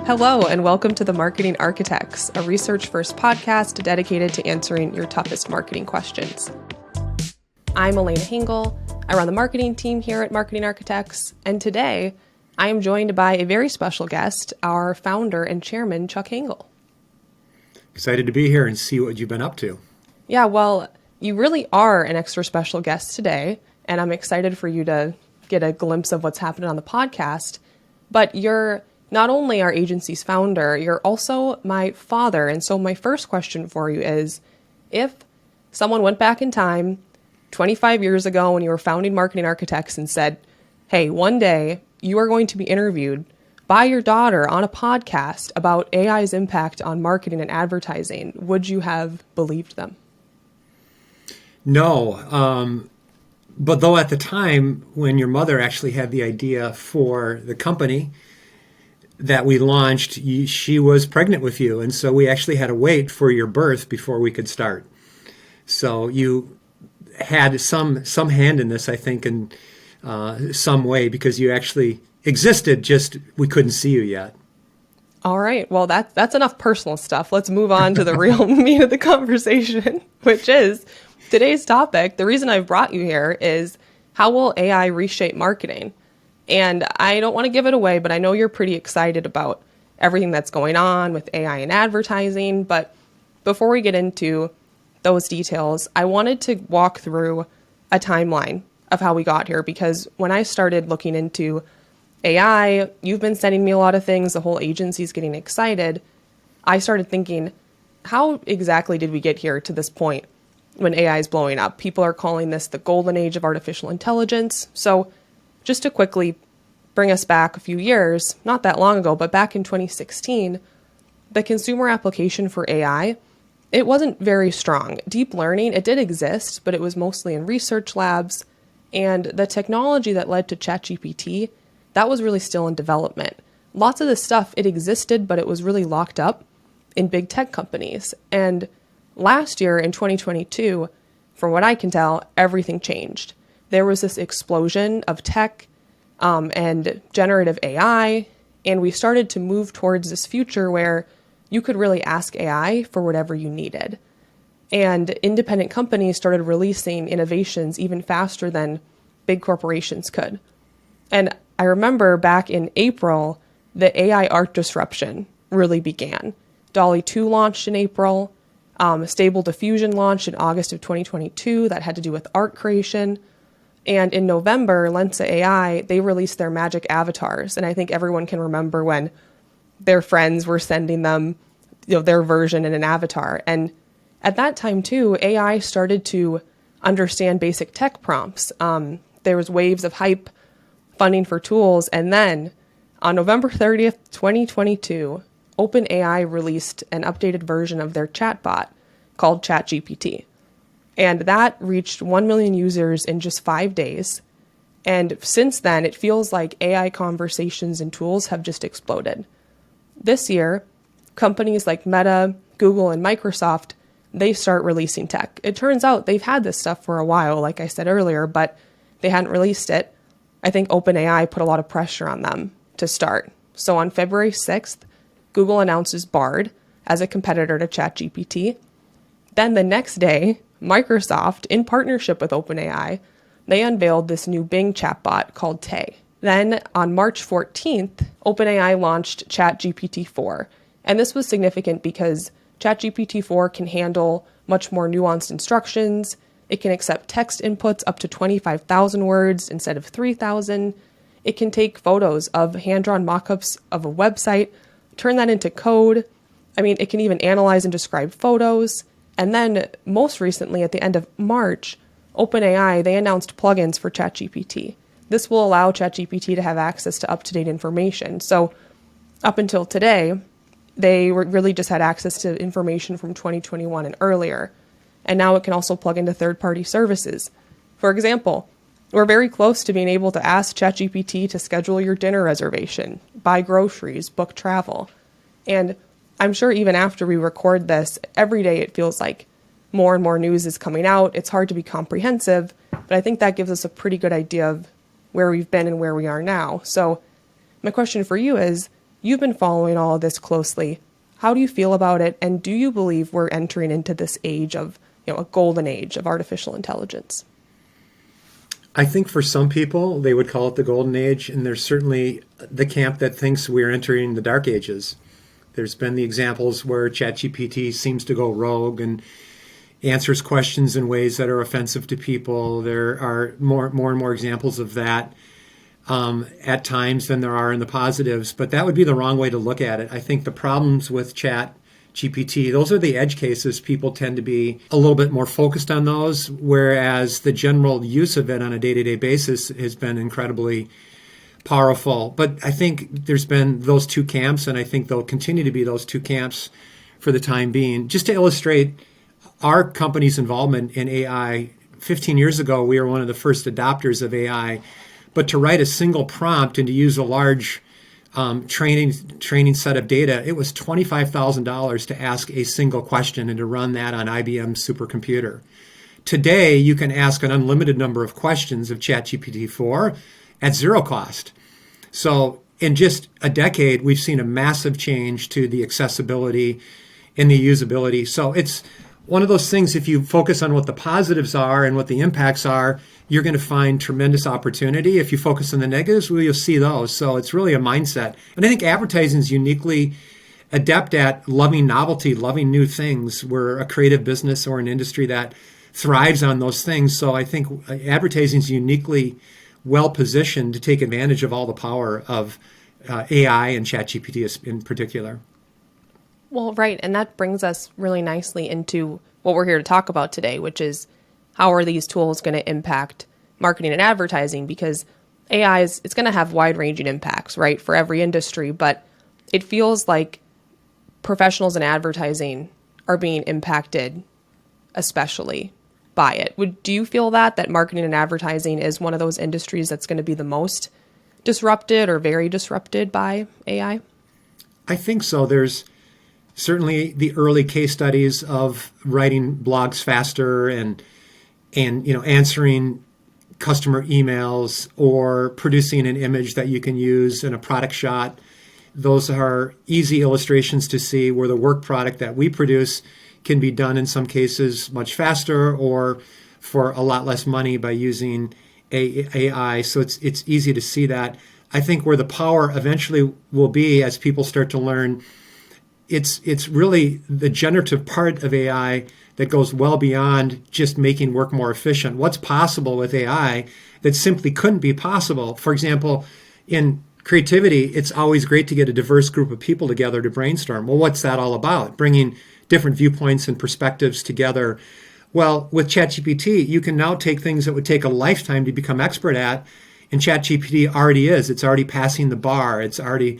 Hello, and welcome to The Marketing Architects, a research-first podcast dedicated to answering your toughest marketing questions. I'm Elena Hengel. I run the marketing team here at Marketing Architects, and today I am joined by a very special guest, our founder and chairman, Chuck Hengel. Excited to be here and see what you've been up to. Yeah, well, you really are an extra special guest today, and I'm excited for you to get a glimpse of what's happening on the podcast. But you're not only our agency's founder, you're also my father. And so my first question for you is, if someone went back in time 25 years ago when you were founding Marketing Architects and said, hey, one day you are going to be interviewed by your daughter on a podcast about AI's impact on marketing and advertising, would you have believed them? No. But though at the time when your mother actually had the idea for the company that we launched, she was pregnant with you. And so we actually had to wait for your birth before we could start. So you had some hand in this, I think, in some way, because you actually existed, just we couldn't see you yet. All right. Well, that's enough personal stuff. Let's move on to the real meat of the conversation, which is today's topic. The reason I've brought you here is how will AI reshape marketing? And I don't want to give it away, but I know you're pretty excited about everything that's going on with AI and advertising. But before we get into those details, I wanted to walk through a timeline of how we got here, because when I started looking into AI, you've been sending me a lot of things, the whole agency's getting excited. I started thinking, how exactly did we get here to this point when AI is blowing up? People are calling this the golden age of artificial intelligence. So just to quickly bring us back a few years, not that long ago, but back in 2016, the consumer application for AI, it wasn't very strong. Deep learning, it did exist, but it was mostly in research labs. And the technology that led to ChatGPT, that was really still in development. Lots of this stuff, it existed, but it was really locked up in big tech companies. And last year in 2022, from what I can tell, everything changed. There was this explosion of tech and generative AI, and we started to move towards this future where you could really ask AI for whatever you needed. And independent companies started releasing innovations even faster than big corporations could. And I remember back in April, the AI art disruption really began. DALL-E 2 launched in April. Stable Diffusion launched in August of 2022. That had to do with art creation. And in November, Lensa AI, they released their magic avatars. And I think everyone can remember when their friends were sending them, their version in an avatar. And at that time, too, AI started to understand basic tech prompts. There was waves of hype, funding for tools. And then on November 30th, 2022, OpenAI released an updated version of their chatbot called ChatGPT. And that reached 1 million users in just 5 days. And since then, it feels like AI conversations and tools have just exploded. This year, companies like Meta, Google, and Microsoft, they start releasing tech. It turns out they've had this stuff for a while, like I said earlier, but they hadn't released it. I think OpenAI put a lot of pressure on them to start. So on February 6th, Google announces Bard as a competitor to ChatGPT. Then the next day, Microsoft, in partnership with OpenAI, they unveiled this new Bing chatbot called Tay. Then on March 14th, OpenAI launched ChatGPT 4. And this was significant because ChatGPT 4 can handle much more nuanced instructions. It can accept text inputs up to 25,000 words instead of 3,000. It can take photos of hand-drawn mock-ups of a website, turn that into code. I mean, it can even analyze and describe photos. And then most recently, at the end of March, OpenAI, they announced plugins for ChatGPT. This will allow ChatGPT to have access to up-to-date information. So up until today, they really just had access to information from 2021 and earlier. And now it can also plug into third-party services. For example, we're very close to being able to ask ChatGPT to schedule your dinner reservation, buy groceries, book travel. And I'm sure even after we record this, every day it feels like more and more news is coming out. It's hard to be comprehensive, but I think that gives us a pretty good idea of where we've been and where we are now. So my question for you is, You've been following all of this closely. How do you feel about it? And do you believe we're entering into this age of, a golden age of artificial intelligence? I think for some people, they would call it the golden age, and there's certainly the camp that thinks we're entering the dark ages. There's been the examples where ChatGPT seems to go rogue and answers questions in ways that are offensive to people. There are more and more examples of that at times than there are in the positives, but that would be the wrong way to look at it. I think the problems with ChatGPT, those are the edge cases. People tend to be a little bit more focused on those, whereas the general use of it on a day-to-day basis has been incredibly powerful. But I think there's been those two camps, and I think there'll continue to be those two camps for the time being. Just to illustrate our company's involvement in AI, 15 years ago, we were one of the first adopters of AI. But to write a single prompt and to use a large training set of data, it was $25,000 to ask a single question and to run that on IBM's supercomputer. Today, you can ask an unlimited number of questions of ChatGPT-4 at zero cost. So in just a decade, we've seen a massive change to the accessibility and the usability. So it's one of those things, if you focus on what the positives are and what the impacts are, you're going to find tremendous opportunity. If you focus on the negatives, well, you'll see those. So it's really a mindset. And I think advertising is uniquely adept at loving novelty, loving new things. We're a creative business or an industry that thrives on those things. So I think advertising is uniquely well positioned to take advantage of all the power of AI and ChatGPT in particular. Well, right. And that brings us really nicely into what we're here to talk about today, which is how are these tools going to impact marketing and advertising? Because AI it's going to have wide-ranging impacts, right, for every industry. But it feels like professionals in advertising are being impacted especially by it. Do you feel that marketing and advertising is one of those industries that's going to be the most disrupted or very disrupted by AI? I think so. There's certainly the early case studies of writing blogs faster and answering customer emails or producing an image that you can use in a product shot. Those are easy illustrations to see where the work product that we produce can be done in some cases much faster or for a lot less money by using AI. So it's easy to see that. I think where the power eventually will be as people start to learn, it's really the generative part of AI that goes well beyond just making work more efficient. What's possible with AI that simply couldn't be possible? For example, in creativity, it's always great to get a diverse group of people together to brainstorm. Well, what's that all about? Bringing different viewpoints and perspectives together. Well, with ChatGPT, you can now take things that would take a lifetime to become expert at, and ChatGPT already is. It's already passing the bar. It's already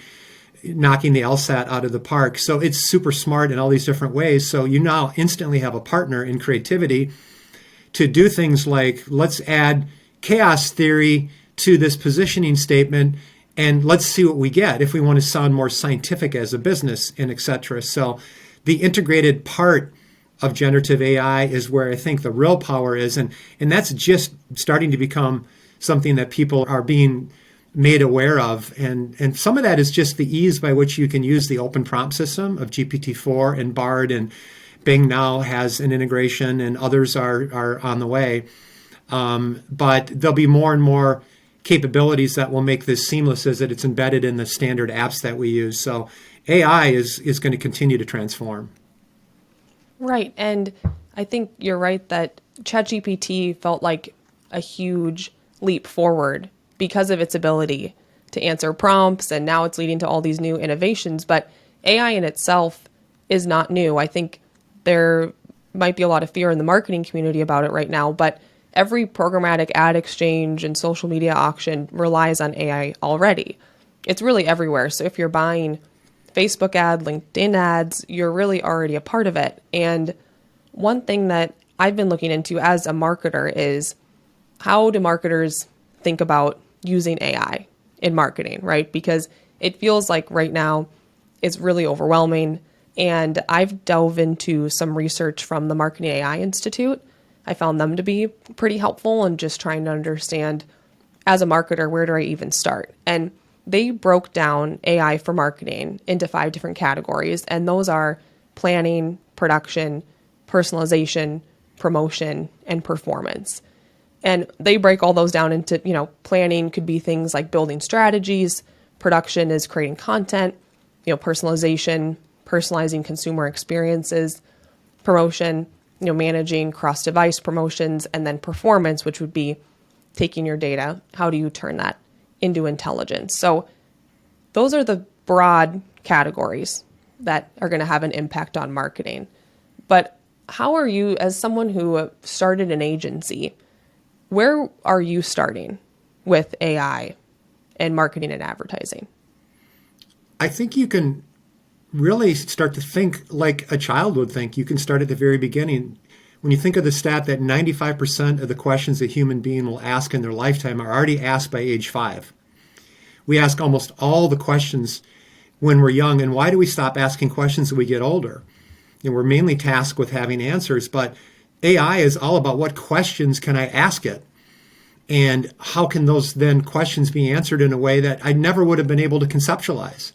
knocking the LSAT out of the park. So it's super smart in all these different ways. So you now instantly have a partner in creativity to do things like, let's add chaos theory to this positioning statement and let's see what we get if we want to sound more scientific as a business and et cetera. So the integrated part of generative AI is where I think the real power is. And that's just starting to become something that people are being made aware of. And some of that is just the ease by which you can use the open prompt system of GPT-4 and Bard, and Bing now has an integration and others are on the way. But there'll be more and more capabilities that will make this seamless as it's embedded in the standard apps that we use. So AI is going to continue to transform. Right. And I think you're right that ChatGPT felt like a huge leap forward because of its ability to answer prompts, and now it's leading to all these new innovations. But AI in itself is not new. I think there might be a lot of fear in the marketing community about it right now, but every programmatic ad exchange and social media auction relies on AI already. It's really everywhere. So if you're buying Facebook ad, LinkedIn ads, you're really already a part of it. And one thing that I've been looking into as a marketer is how do marketers think about using AI in marketing, right? Because it feels like right now it's really overwhelming. And I've delved into some research from the Marketing AI Institute. I found them to be pretty helpful in just trying to understand, as a marketer, where do I even start? And they broke down AI for marketing into 5 different categories. And those are planning, production, personalization, promotion, and performance. And they break all those down into, planning could be things like building strategies, production is creating content, personalization, personalizing consumer experiences, promotion, managing cross-device promotions, and then performance, which would be taking your data. How do you turn that into intelligence? So those are the broad categories that are going to have an impact on marketing. But how are you, as someone who started an agency, where are you starting with AI and marketing and advertising? I think you can really start to think like a child would think. You can start at the very beginning. When you think of the stat that 95% of the questions a human being will ask in their lifetime are already asked by age 5. We ask almost all the questions when we're young. And why do we stop asking questions as we get older? We're mainly tasked with having answers, but AI is all about what questions can I ask it? And how can those then questions be answered in a way that I never would have been able to conceptualize?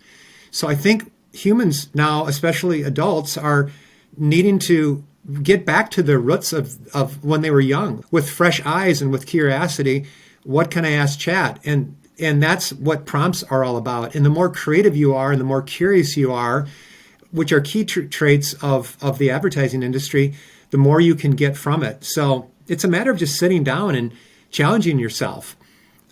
So I think humans now, especially adults, are needing to get back to the roots of when they were young with fresh eyes and with curiosity. What can I ask chat? And that's what prompts are all about. And the more creative you are and the more curious you are, which are key traits of the advertising industry, the more you can get from it. So it's a matter of just sitting down and challenging yourself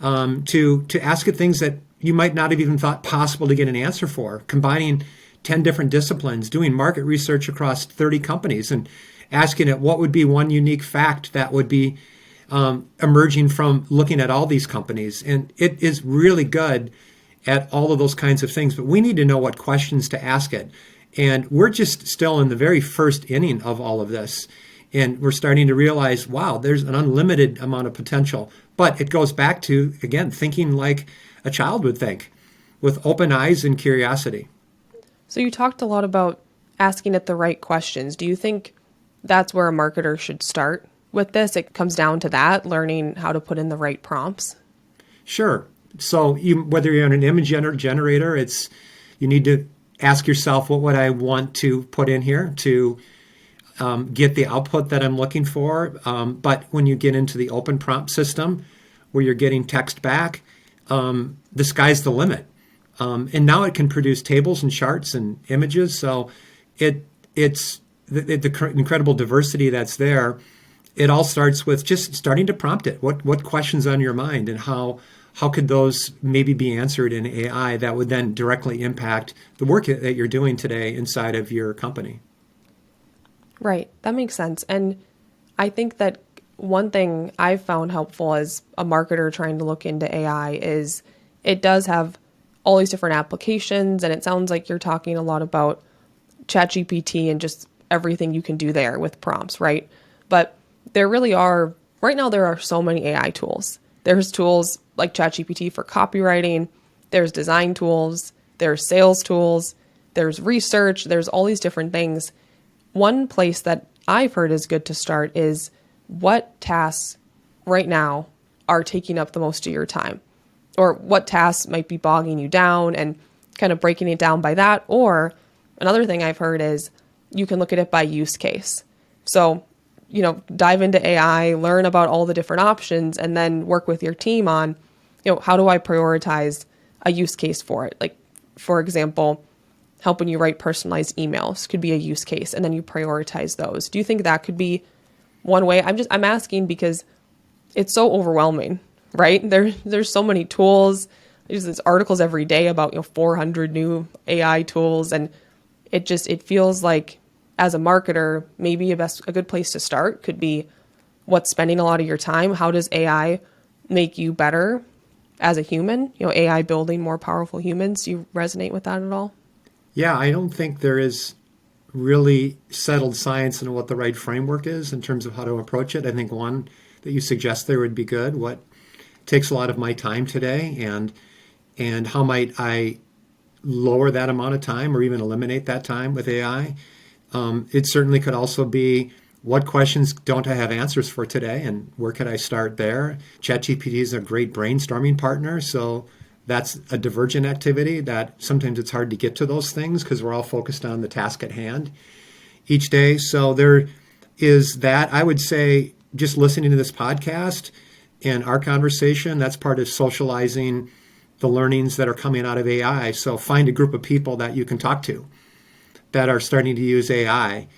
to ask it things that you might not have even thought possible to get an answer for, combining 10 different disciplines, doing market research across 30 companies and asking it what would be one unique fact that would be emerging from looking at all these companies. And it is really good at all of those kinds of things, but we need to know what questions to ask it. And we're just still in the very first inning of all of this. And we're starting to realize, wow, there's an unlimited amount of potential. But it goes back to, again, thinking like a child would think, with open eyes and curiosity. So you talked a lot about asking it the right questions. Do you think that's where a marketer should start with this? It comes down to that, learning how to put in the right prompts? Sure. So whether you're on an image generator, you need to ask yourself, what would I want to put in here to get the output that I'm looking for? But when you get into the open prompt system, where you're getting text back, the sky's the limit. And now it can produce tables and charts and images. So it's the incredible diversity that's there. It all starts with just starting to prompt it. What questions on your mind, and how could those maybe be answered in AI that would then directly impact the work that you're doing today inside of your company? Right. That makes sense. And I think that one thing I've found helpful as a marketer trying to look into AI is it does have all these different applications. And it sounds like you're talking a lot about ChatGPT and just everything you can do there with prompts, right? But there really are, right now, there are so many AI tools. There's tools like ChatGPT for copywriting, there's design tools, there's sales tools, there's research, there's all these different things. One place that I've heard is good to start is what tasks right now are taking up the most of your time, or what tasks might be bogging you down, and kind of breaking it down by that. Or another thing I've heard is you can look at it by use case. So, dive into AI, learn about all the different options, and then work with your team on, how do I prioritize a use case for it? Like, for example, helping you write personalized emails could be a use case, and then you prioritize those. Do you think that could be one way? I'm asking because it's so overwhelming, right? There's so many tools. There's articles every day about 400 new AI tools, and it feels like, as a marketer, maybe a good place to start could be what's spending a lot of your time. How does AI make you better as a human? AI building more powerful humans. Do you resonate with that at all? Yeah, I don't think there is really settled science in what the right framework is in terms of how to approach it. I think one that you suggest there would be good. What takes a lot of my time today, and how might I lower that amount of time or even eliminate that time with AI? It certainly could also be, what questions don't I have answers for today, and where could I start there? ChatGPT is a great brainstorming partner, so That's a divergent activity that sometimes it's hard to get to those things because we're all focused on the task at hand each day. So there is that. I would say just listening to this podcast and our conversation, that's part of socializing the learnings that are coming out of AI. So find a group of people that you can talk to that are starting to use AI.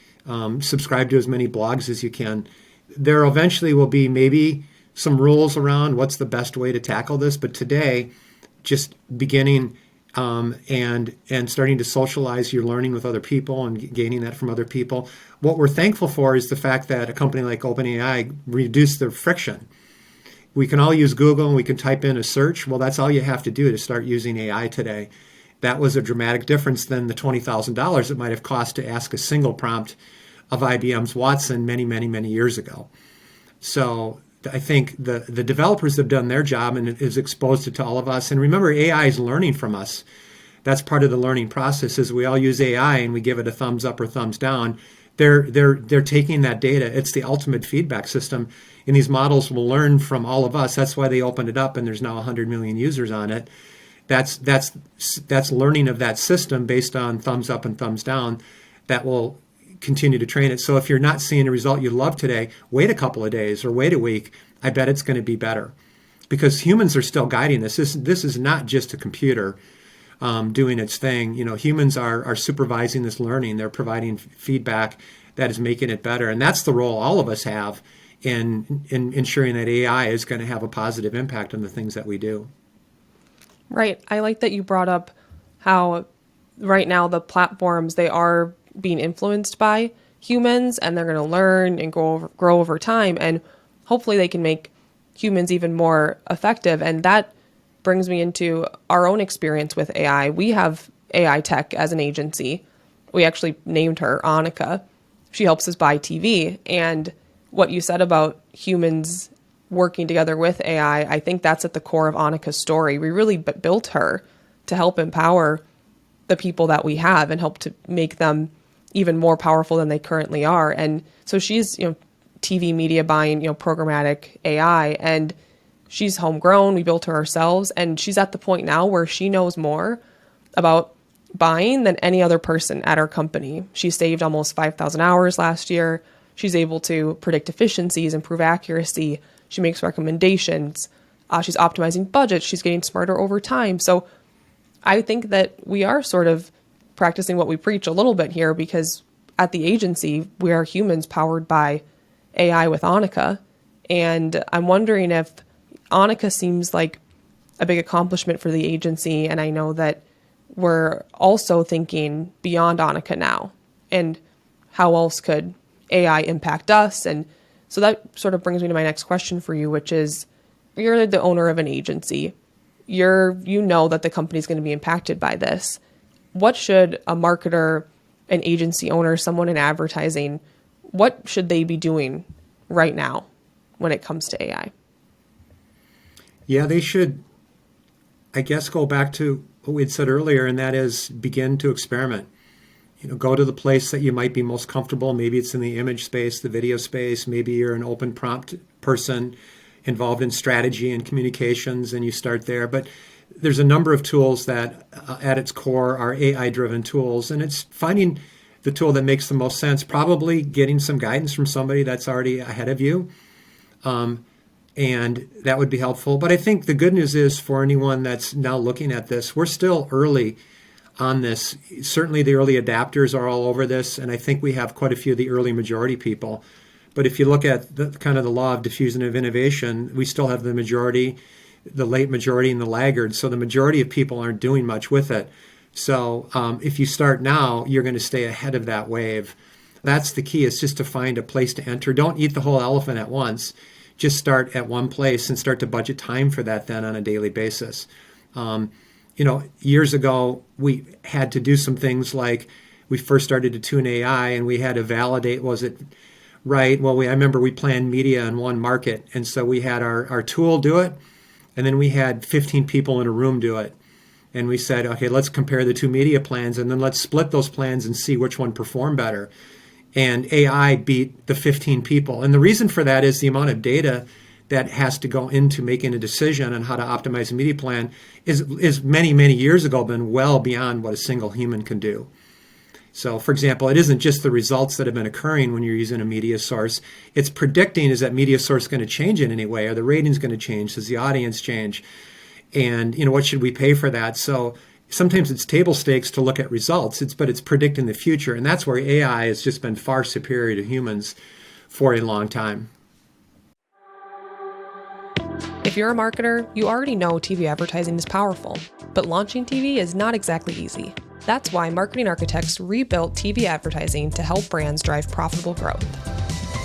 Subscribe to as many blogs as you can. There eventually will be maybe some rules around what's the best way to tackle this, but today, just beginning and starting to socialize your learning with other people and gaining that from other people. What we're thankful for is the fact that a company like OpenAI reduced the friction. We can all use Google and we can type in a search. Well, that's all you have to do to start using AI today. That was a dramatic difference than the $20,000 it might have cost to ask a single prompt of IBM's Watson many, many, many years ago. So I think the developers have done their job and it is exposed it to all of us. And remember, AI is learning from us. That's part of the learning process. Is we all use AI and we give it a thumbs up or thumbs down. They're taking that data. It's the ultimate feedback system, and these models will learn from all of us. That's why they opened it up, and there's now 100 million users on it. That's learning of that system based on thumbs up and thumbs down. That will continue to train it. So if you're not seeing a result you love today, wait a couple of days or wait a week. I bet it's going to be better because humans are still guiding this. This is not just a computer doing its thing. Humans are supervising this learning. They're providing feedback that is making it better. And that's the role all of us have in ensuring that AI is going to have a positive impact on the things that we do. Right. I like that you brought up how right now the platforms, they are being influenced by humans and they're going to learn and grow over time. And hopefully they can make humans even more effective. And that brings me into our own experience with AI. We have AI tech as an agency. We actually named her Annika. She helps us buy TV. And what you said about humans working together with AI, I think that's at the core of Annika's story. We really built her to help empower the people that we have and help to make them even more powerful than they currently are. And so she's, TV media buying, programmatic AI, and she's homegrown. We built her ourselves, and she's at the point now where she knows more about buying than any other person at our company. She saved almost 5,000 hours last year. She's able to predict efficiencies, improve accuracy. She makes recommendations. She's optimizing budgets. She's getting smarter over time. So I think that we are sort of practicing what we preach a little bit here, because at the agency, we are humans powered by AI with Annika. And I'm wondering if Annika seems like a big accomplishment for the agency. And I know that we're also thinking beyond Annika now, and how else could AI impact us? And so that sort of brings me to my next question for you, which is, you're the owner of an agency. You know that the company is going to be impacted by this. What should a marketer, an agency owner, someone in advertising, what should they be doing right now when it comes to AI? Yeah, they should, I guess, go back to what we had said earlier, and that is begin to experiment. Go to the place that you might be most comfortable. Maybe it's in the image space, the video space. Maybe you're an open prompt person involved in strategy and communications, and you start there. But there's a number of tools that at its core are AI-driven tools, and it's finding the tool that makes the most sense, probably getting some guidance from somebody that's already ahead of you, and that would be helpful. But I think the good news is, for anyone that's now looking at this, we're still early on this. Certainly the early adapters are all over this, and I think we have quite a few of the early majority people. But if you look at the kind of the law of diffusion of innovation, we still have the majority, the late majority, and the laggards. So the majority of people aren't doing much with it. So if you start now, you're going to stay ahead of that wave. That's the key, is just to find a place to enter. Don't eat the whole elephant at once. Just start at one place and start to budget time for that then on a daily basis. Years ago, we had to do some things like we first started to tune AI and we had to validate, was it right? Well, I remember we planned media in one market. And so we had our tool do it. And then we had 15 people in a room do it. And we said, okay, let's compare the two media plans and then let's split those plans and see which one performed better. And AI beat the 15 people. And the reason for that is the amount of data that has to go into making a decision on how to optimize a media plan is many, many years ago been well beyond what a single human can do. So, for example, it isn't just the results that have been occurring when you're using a media source. It's predicting, is that media source going to change in any way? Are the ratings going to change? Does the audience change? And, what should we pay for that? So sometimes it's table stakes to look at results, but it's predicting the future. And that's where AI has just been far superior to humans for a long time. If you're a marketer, you already know TV advertising is powerful, but launching TV is not exactly easy. That's why Marketing Architects rebuilt TV advertising to help brands drive profitable growth.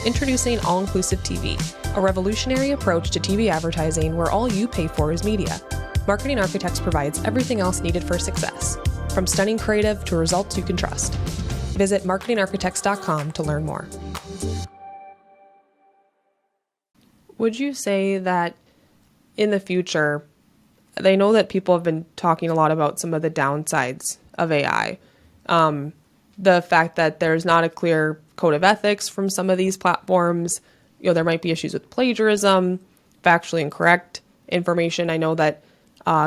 Introducing All-Inclusive TV, a revolutionary approach to TV advertising where all you pay for is media. Marketing Architects provides everything else needed for success, from stunning creative to results you can trust. Visit marketingarchitects.com to learn more. Would you say that in the future, they know that people have been talking a lot about some of the downsides of AI. The fact that there's not a clear code of ethics from some of these platforms. There might be issues with plagiarism, factually incorrect information. I know that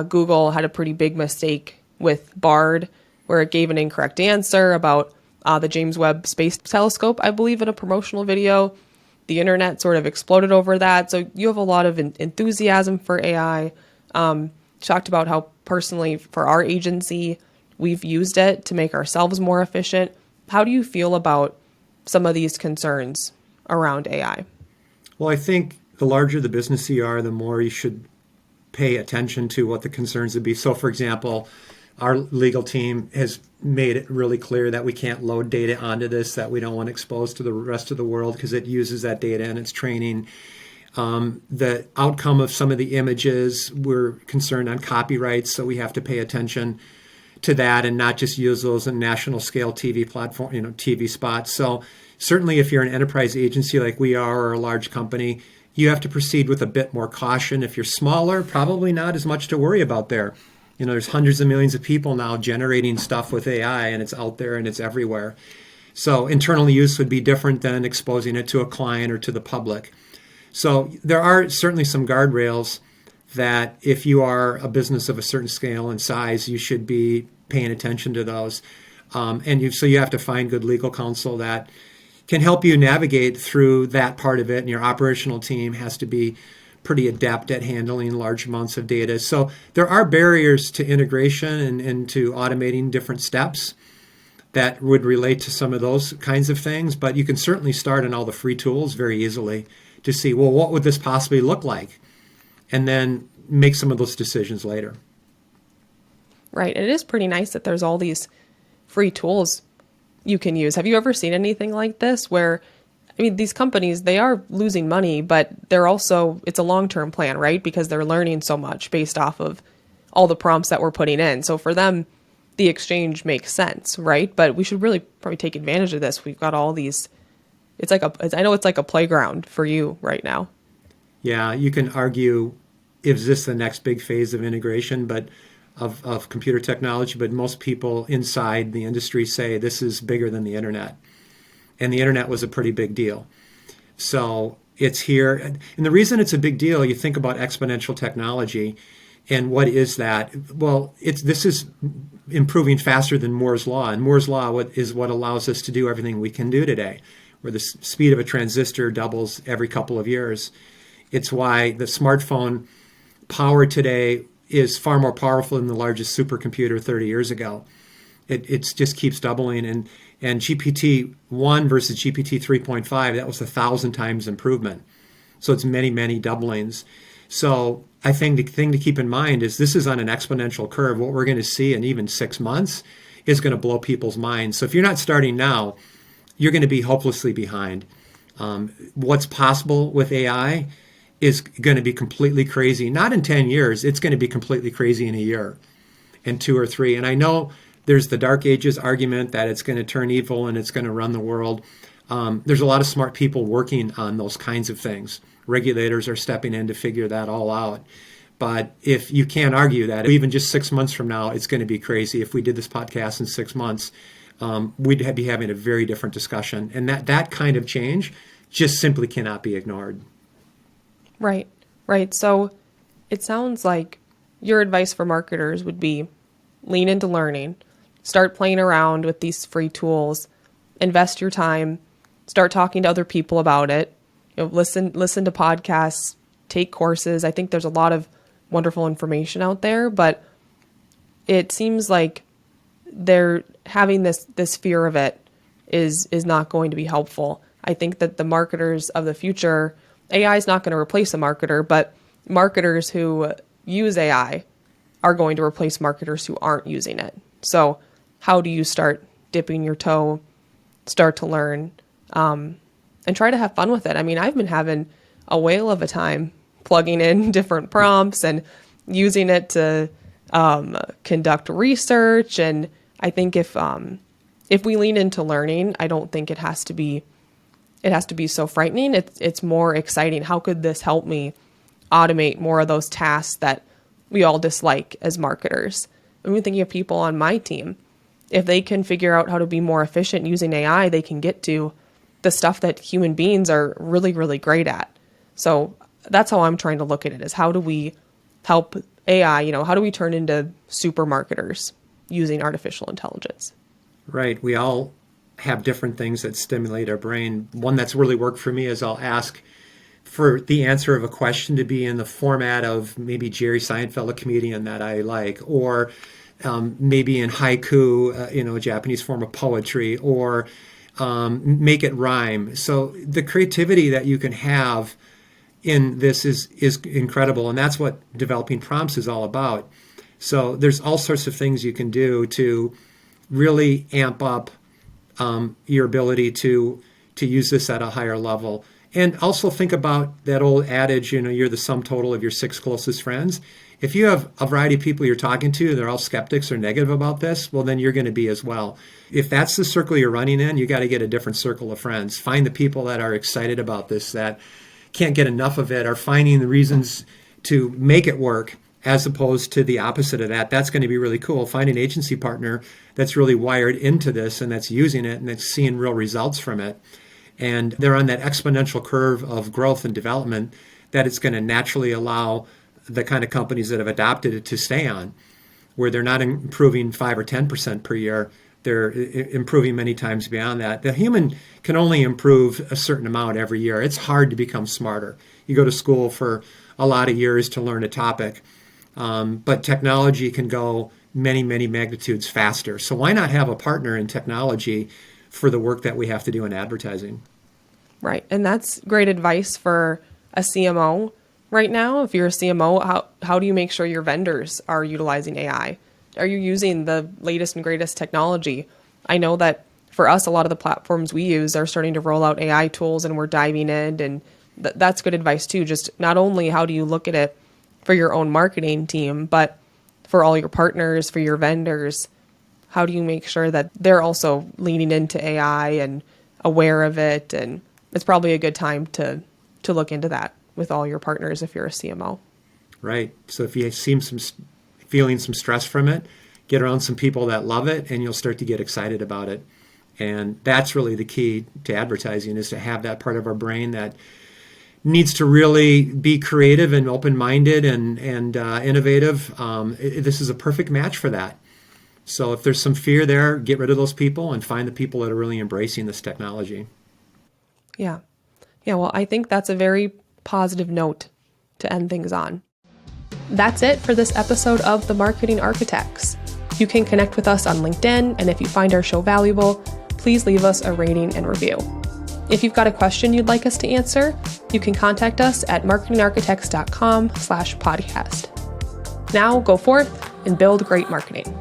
Google had a pretty big mistake with Bard, where it gave an incorrect answer about the James Webb Space Telescope, I believe, in a promotional video. The internet sort of exploded over that. So you have a lot of enthusiasm for AI. Talked about how personally for our agency, we've used it to make ourselves more efficient. How do you feel about some of these concerns around AI? Well, I think the larger the business you are, the more you should pay attention to what the concerns would be. So, for example, our legal team has made it really clear that we can't load data onto this that we don't want exposed to the rest of the world because it uses that data in its training. The outcome of some of the images, we're concerned on copyrights, so we have to pay attention to that and not just use those in national scale TV platform, TV spots. So certainly if you're an enterprise agency like we are or a large company, you have to proceed with a bit more caution. If you're smaller, probably not as much to worry about there. There's hundreds of millions of people now generating stuff with AI, and it's out there and it's everywhere. So internal use would be different than exposing it to a client or to the public. So there are certainly some guardrails that if you are a business of a certain scale and size, you should be paying attention to those. So you have to find good legal counsel that can help you navigate through that part of it. And your operational team has to be pretty adept at handling large amounts of data. So there are barriers to integration and to automating different steps that would relate to some of those kinds of things. But you can certainly start on all the free tools very easily to see, well, what would this possibly look like? And then make some of those decisions later. Right. It is pretty nice that there's all these free tools you can use. Have you ever seen anything like this where, these companies, they are losing money, but it's a long-term plan, right? Because they're learning so much based off of all the prompts that we're putting in. So for them, the exchange makes sense, right? But we should really probably take advantage of this. We've got all these, I know it's like a playground for you right now. Yeah, you can argue, is this the next big phase of integration, but of computer technology? But most people inside the industry say this is bigger than the internet. And the internet was a pretty big deal. So it's here. And the reason it's a big deal, you think about exponential technology. And what is that? Well, this is improving faster than Moore's Law. And Moore's Law is what allows us to do everything we can do today, where the speed of a transistor doubles every couple of years. It's why the smartphone power today is far more powerful than the largest supercomputer 30 years ago. It just keeps doubling. And GPT-1 versus GPT 3.5, that was 1,000 times improvement. So it's many, many doublings. So I think the thing to keep in mind is this is on an exponential curve. What we're going to see in even 6 months is going to blow people's minds. So if you're not starting now, you're going to be hopelessly behind. What's possible with AI is going to be completely crazy. Not in 10 years. It's going to be completely crazy in a year, and 2 or 3. And I know there's the Dark Ages argument that it's going to turn evil and it's going to run the world. There's a lot of smart people working on those kinds of things. Regulators are stepping in to figure that all out. But if you can't argue that, even just 6 months from now, it's going to be crazy. If we did this podcast in 6 months, we'd be having a very different discussion. And that kind of change just simply cannot be ignored. Right, right. So it sounds like your advice for marketers would be lean into learning, start playing around with these free tools, invest your time, start talking to other people about it, listen to podcasts, take courses. I think there's a lot of wonderful information out there, but it seems like they're having this fear of it is not going to be helpful. I think that the marketers of the future, AI is not going to replace a marketer, but marketers who use AI are going to replace marketers who aren't using it. So how do you start dipping your toe, start to learn, and try to have fun with it? I mean, I've been having a whale of a time plugging in different prompts and using it to conduct research. And I think if we lean into learning, I don't think it has to be so frightening. It's more exciting. How could this help me automate more of those tasks that we all dislike as marketers? I'm thinking of people on my team. If they can figure out how to be more efficient using AI, they can get to the stuff that human beings are really, really great at. So that's how I'm trying to look at it, is how do we help AI, how do we turn into super marketers using artificial intelligence? Right. We all have different things that stimulate our brain. One that's really worked for me is I'll ask for the answer of a question to be in the format of maybe Jerry Seinfeld, a comedian that I like, or maybe in haiku, a Japanese form of poetry, or make it rhyme. So the creativity that you can have in this is incredible, and that's what developing prompts is all about. So there's all sorts of things you can do to really amp up your ability to use this at a higher level. And also think about that old adage, you're the sum total of your 6 closest friends. If you have a variety of people you're talking to, they're all skeptics or negative about this, well, then you're going to be as well. If that's the circle you're running in, you got to get a different circle of friends. Find the people that are excited about this, that can't get enough of it, are finding the reasons to make it work, as opposed to the opposite of that. That's going to be really cool. Find an agency partner that's really wired into this and that's using it and that's seeing real results from it. And they're on that exponential curve of growth and development that it's going to naturally allow the kind of companies that have adopted it to stay on, where they're not improving 5 or 10% per year. They're improving many times beyond that. The human can only improve a certain amount every year. It's hard to become smarter. You go to school for a lot of years to learn a topic, but technology can go many, many magnitudes faster. So why not have a partner in technology for the work that we have to do in advertising? Right. And that's great advice for a CMO right now. If you're a CMO, how do you make sure your vendors are utilizing AI? Are you using the latest and greatest technology? I know that for us, a lot of the platforms we use are starting to roll out AI tools and we're diving in, and that's good advice too. Just not only how do you look at it for your own marketing team, but for all your partners, for your vendors, how do you make sure that they're also leaning into AI and aware of it? And it's probably a good time to look into that with all your partners if you're a CMO. Right. So if you seem feeling some stress from it, get around some people that love it and you'll start to get excited about it. And that's really the key to advertising, is to have that part of our brain that needs to really be creative and open-minded and innovative. This is a perfect match for that. So if there's some fear there, get rid of those people and find the people that are really embracing this technology. Yeah. Yeah, well, I think that's a very positive note to end things on. That's it for this episode of The Marketing Architects. You can connect with us on LinkedIn, and if you find our show valuable, please leave us a rating and review. If you've got a question you'd like us to answer, you can contact us at marketingarchitects.com/podcast. Now go forth and build great marketing.